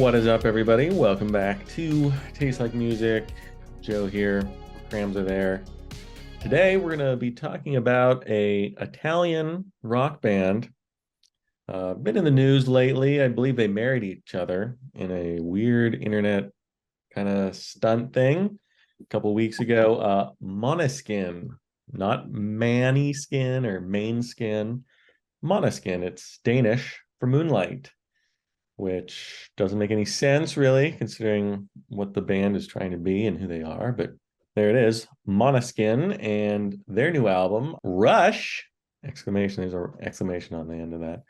What is up, everybody? Welcome back to Taste Like Music. Joe here, Kramzer there. Today, we're going to be talking about a Italian rock band. Been in the news lately. I believe they married each other in a weird internet kind of stunt thing a couple weeks ago. Måneskin, not Manny Skin or Main Skin. Måneskin. It's Danish for moonlight, which doesn't make any sense really, considering what the band is trying to be and who they are. But there it is, Måneskin and their new album, Rush! Exclamation, there's an exclamation on the end of that.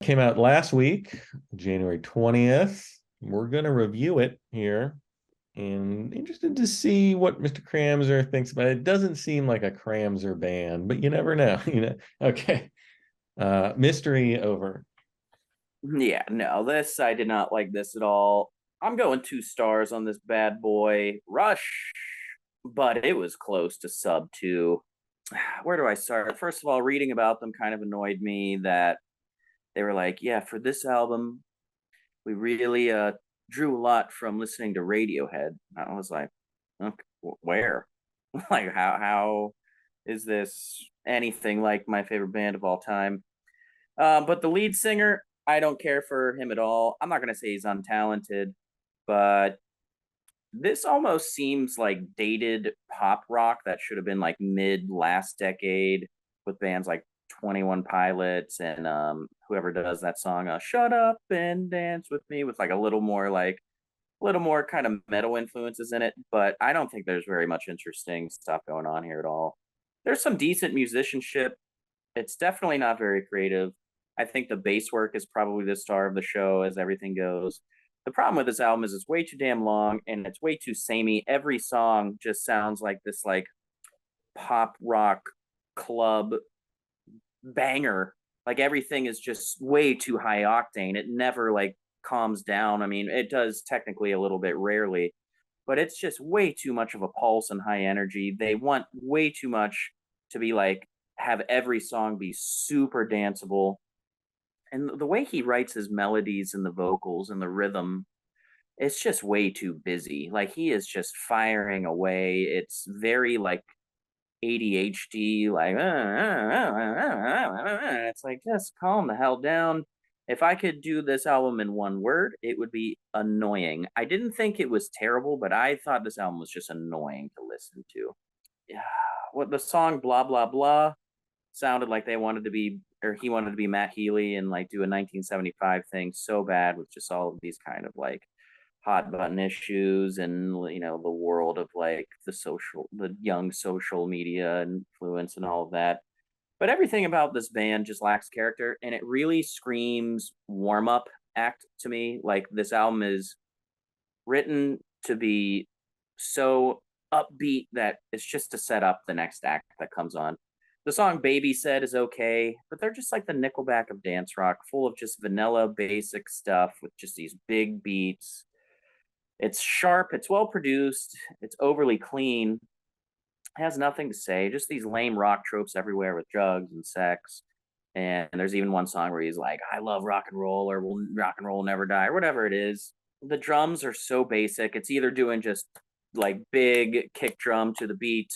Came out last week, January 20th. We're going to review it here. And interested to see what Mr. Kramzer thinks about it. It doesn't seem like a Kramzer band, but you never know. Okay. Mystery over. Yeah, no, I did not like this at all. I'm going 2 stars on this bad boy. Rush, but it was close to sub 2. Where do I start? First of all, reading about them kind of annoyed me that they were like, yeah, for this album, we really drew a lot from listening to Radiohead. I was like, okay, where? Like, how is this anything like my favorite band of all time? But the lead singer, I don't care for him at all. I'm not going to say he's untalented, but this almost seems like dated pop rock that should have been like mid last decade with bands like 21 Pilots and whoever does that song, Shut Up and Dance with Me, with like a little more kind of metal influences in it. But I don't think there's very much interesting stuff going on here at all. There's some decent musicianship. It's definitely not very creative. I think the bass work is probably the star of the show as everything goes. The problem with this album is it's way too damn long and it's way too samey. Every song just sounds like this like pop rock club banger. Like everything is just way too high octane. It never like calms down. I mean, it does technically a little bit rarely, but it's just way too much of a pulse and high energy. They want way too much to be like have every song be super danceable. And the way he writes his melodies and the vocals and the rhythm, it's just way too busy. Like he is just firing away. It's very like ADHD, like it's like just calm the hell down. If I could do this album in one word, it would be annoying. I didn't think it was terrible, but I thought this album was just annoying to listen to. Yeah, what the song "Blah Blah Blah" sounded like they wanted to be, or he wanted to be Matt Healy and like do a 1975 thing so bad with just all of these kind of like hot button issues and the world of like the young social media influence and all of that. But everything about this band just lacks character, and it really screams warm up act to me. Like this album is written to be so upbeat that it's just to set up the next act that comes on. The song Baby Said is okay, but they're just like the Nickelback of dance rock, full of just vanilla basic stuff with just these big beats. It's sharp, it's well produced, it's overly clean, it has nothing to say, just these lame rock tropes everywhere with drugs and sex. And there's even one song where he's like, I love rock and roll, or will rock and roll never die, or whatever it is. The drums are so basic. It's either doing just like big kick drum to the beat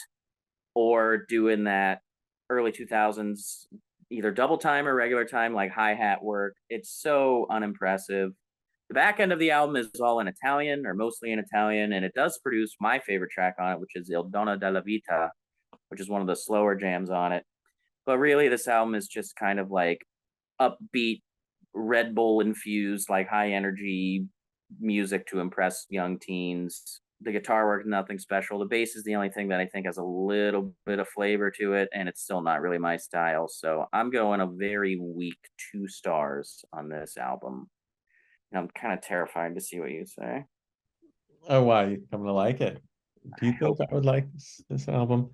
or doing that early 2000s, either double time or regular time, like hi-hat work. It's so unimpressive. The back end of the album is all in Italian, or mostly in Italian, and it does produce my favorite track on it, which is Il Dono della Vita, which is one of the slower jams on it. But really, this album is just kind of like upbeat, Red Bull infused, like high energy music to impress young teens. The guitar work, nothing special. The bass is the only thing that I think has a little bit of flavor to it, and it's still not really my style. So I'm going a very weak 2 stars on this album. And I'm kind of terrified to see what you say. Oh, why? I'm gonna like it. Do you I think hope. I would like this album?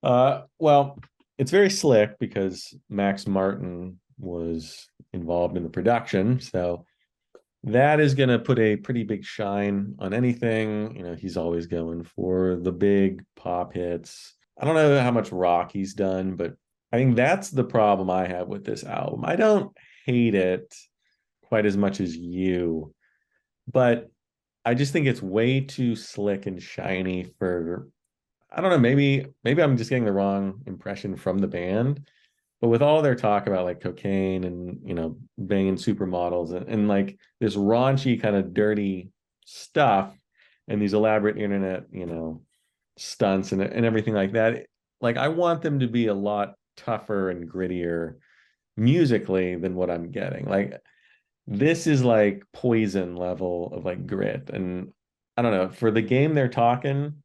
Well, it's very slick because Max Martin was involved in the production, so that is going to put a pretty big shine on anything. He's always going for the big pop hits. I don't know how much rock he's done, but I think that's the problem I have with this album. I don't hate it quite as much as you, but I just think it's way too slick and shiny for, I don't know, maybe I'm just getting the wrong impression from the band. But with all their talk about like cocaine and, banging supermodels and like this raunchy kind of dirty stuff and these elaborate internet, stunts and everything like that, like I want them to be a lot tougher and grittier musically than what I'm getting. Like this is like Poison level of like grit. And I don't know, for the game they're talking,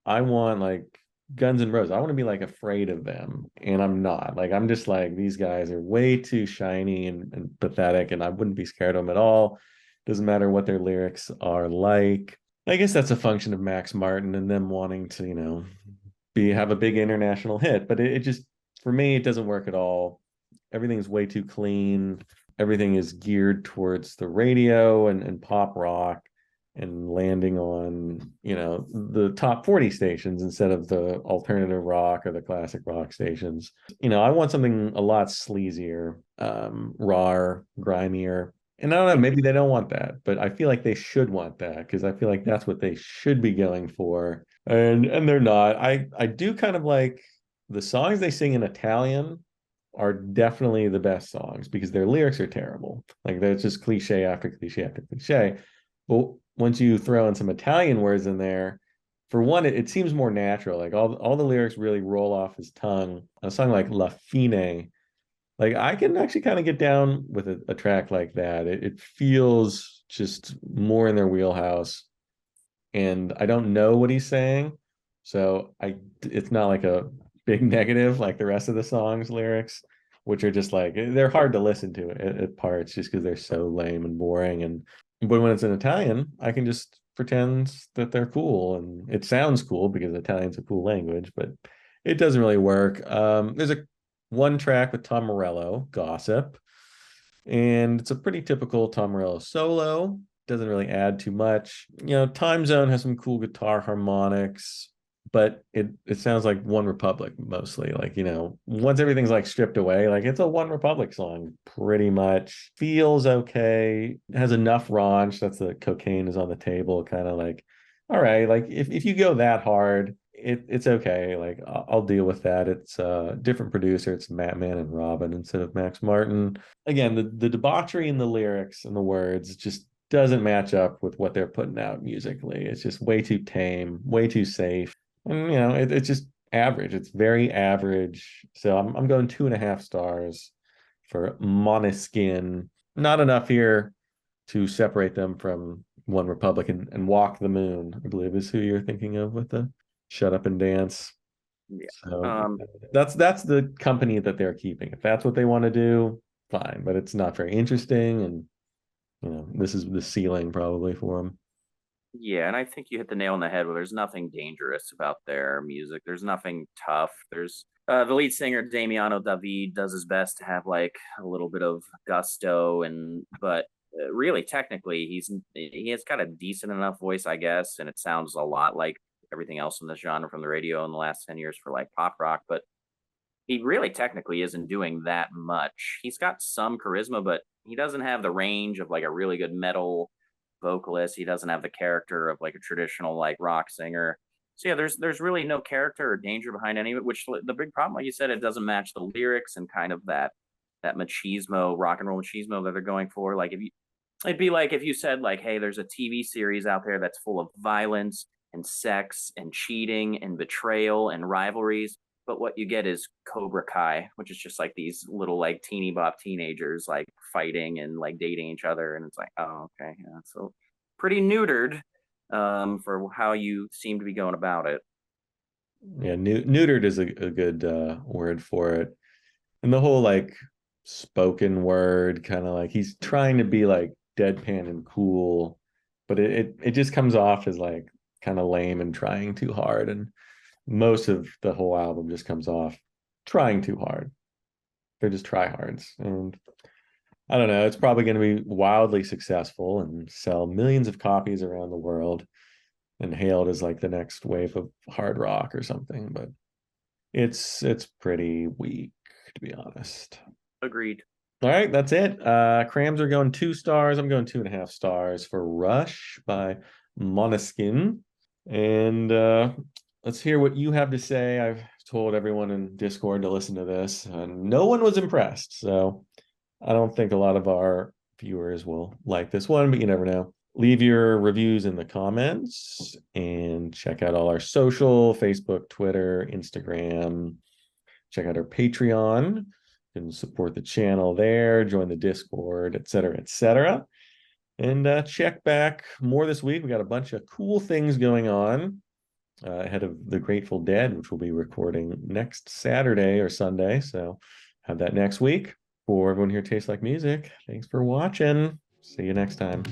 I want like Guns N' Roses. I want to be like afraid of them. And I'm not. Like I'm just like these guys are way too shiny and pathetic, and I wouldn't be scared of them at all. Doesn't matter what their lyrics are like. I guess that's a function of Max Martin and them wanting to, be have a big international hit. But it just for me, it doesn't work at all. Everything's way too clean. Everything is geared towards the radio and pop rock and landing on, the top 40 stations instead of the alternative rock or the classic rock stations. I want something a lot sleazier, raw, grimier. And I don't know, maybe they don't want that, but I feel like they should want that because I feel like that's what they should be going for. And they're not. I do kind of like the songs they sing in Italian are definitely the best songs because their lyrics are terrible. Like that's just cliche after cliche after cliche. But once you throw in some Italian words in there, for one, it seems more natural. Like all the lyrics really roll off his tongue. A song like La Fine, like I can actually kind of get down with a track like that. It feels just more in their wheelhouse, and I don't know what he's saying, so it's not like a big negative like the rest of the song's lyrics, which are just like they're hard to listen to at parts just because they're so lame and boring. And but when it's in Italian, I can just pretend that they're cool, and it sounds cool because Italian's a cool language, but it doesn't really work. There's a one track with Tom Morello, Gossip, and it's a pretty typical Tom Morello solo. Doesn't really add too much. Time Zone has some cool guitar harmonics, but it sounds like One Republic mostly. Like, once everything's like stripped away, like it's a One Republic song pretty much. Feels okay. It has enough raunch. That's the cocaine is on the table, kind of like, all right, like if you go that hard, it's okay. Like I'll deal with that. It's a different producer. It's Matt Man and Robin instead of Max Martin. Again, the debauchery in the lyrics and the words just doesn't match up with what they're putting out musically. It's just way too tame, way too safe. And it's just average. It's very average. So I'm going 2.5 stars for Måneskin. Not enough here to separate them from One Republic and Walk the Moon, I believe is who you're thinking of with the Shut Up and Dance. Yeah. So that's the company that they're keeping. If that's what they want to do, fine. But it's not very interesting, and this is the ceiling probably for them. Yeah, and I think you hit the nail on the head where there's nothing dangerous about their music. There's nothing tough. There's the lead singer Damiano David does his best to have like a little bit of gusto, and but really technically he has got a decent enough voice, I guess, and it sounds a lot like everything else in this genre from the radio in the last 10 years for like pop rock, but he really technically isn't doing that much. He's got some charisma, but he doesn't have the range of like a really good metal vocalist. He doesn't have the character of like a traditional like rock singer. So yeah, there's really no character or danger behind any of it. Which the big problem, like you said, it doesn't match the lyrics and kind of that machismo, rock and roll machismo that they're going for. Like if you, it'd be like if you said like, hey, there's a TV series out there that's full of violence and sex and cheating and betrayal and rivalries, but what you get is Cobra Kai, which is just like these little like teeny bop teenagers like fighting and like dating each other, and it's like, oh, okay, yeah, so pretty neutered for how you seem to be going about it. Yeah, neutered is a good word for it. And the whole like spoken word kind of like he's trying to be like deadpan and cool, but it just comes off as like kind of lame and trying too hard. And most of the whole album just comes off trying too hard. They're just tryhards. And I don't know, it's probably going to be wildly successful and sell millions of copies around the world and hailed as like the next wave of hard rock or something, but it's pretty weak to be honest. Agreed. All right, that's it. Crams are going 2 stars. I'm going 2.5 stars for Rush by Måneskin. And let's hear what you have to say. I've told everyone in Discord to listen to this, and no one was impressed. So I don't think a lot of our viewers will like this one, but you never know. Leave your reviews in the comments and check out all our social, Facebook, Twitter, Instagram. Check out our Patreon. You can support the channel there, join the Discord, etc., etc. And check back more this week. We got a bunch of cool things going on ahead of the Grateful Dead, which we'll be recording next Saturday or Sunday. So have that next week. For everyone here, Tastes Like Music, thanks for watching. See you next time.